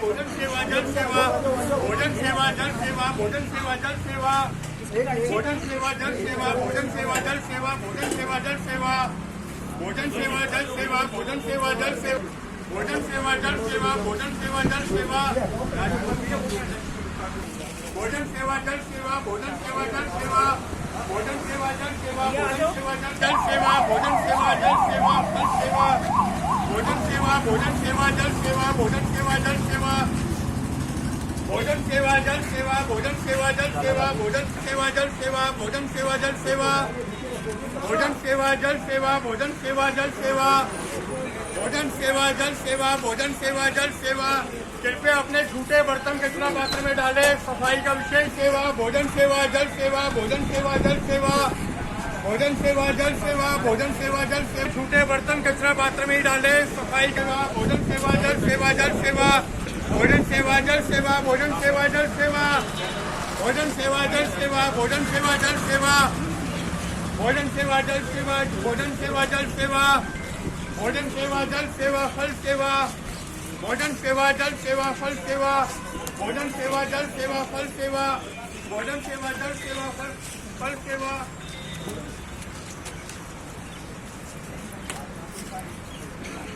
भोजन सेवा जल सेवा भोजन सेवा जल सेवा भोजन सेवा जल सेवा भोजन सेवा जल सेवा भोजन सेवा जल सेवा भोजन सेवा जल सेवा भोजन सेवा जल सेवा भोजन सेवा जल सेवा भोजन सेवा जल सेवा भोजन सेवा जल सेवा भोजन सेवा जल सेवा भोजन सेवा जल सेवा भोजन सेवा जल सेवा भोजन सेवा जल सेवा भोजन सेवा जल सेवा जल सेवा भोजन सेवा भोजन सेवा जल सेवा भोजन सेवा जल सेवा भोजन सेवा जल सेवा भोजन सेवा जल सेवा भोजन सेवा जल सेवा भोजन सेवा जल सेवा भोजन सेवा जल सेवा भोजन सेवा जल सेवा भोजन सेवा जल सेवा भोजन सेवा जल सेवा। कृपया अपने झूठे बर्तन कचरा पात्र में डाले। सफाई का विशेष सेवा भोजन सेवा जल सेवा भोजन सेवा जल सेवा भोजन सेवा जल सेवा भोजन सेवा जल सेवा। झूठे बर्तन कचरा पात्र में डाले। सफाई का भोजन सेवा जल सेवा जल सेवा भोजन सेवा जल सेवा भोजन सेवा जल सेवा भोजन सेवा जल सेवा भोजन सेवा जल सेवा भोजन सेवा जल सेवा भोजन सेवा जल सेवा भोजन सेवा जल सेवा फल सेवा भोजन सेवा जल सेवा फल सेवा भोजन सेवा जल सेवा फल सेवा भोजन सेवा जल सेवा फल सेवा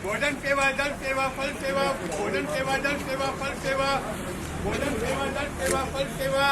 भोजन सेवा जल सेवा फल सेवा भोजन सेवा जल सेवा फल सेवा भोजन सेवा जल सेवा फल सेवा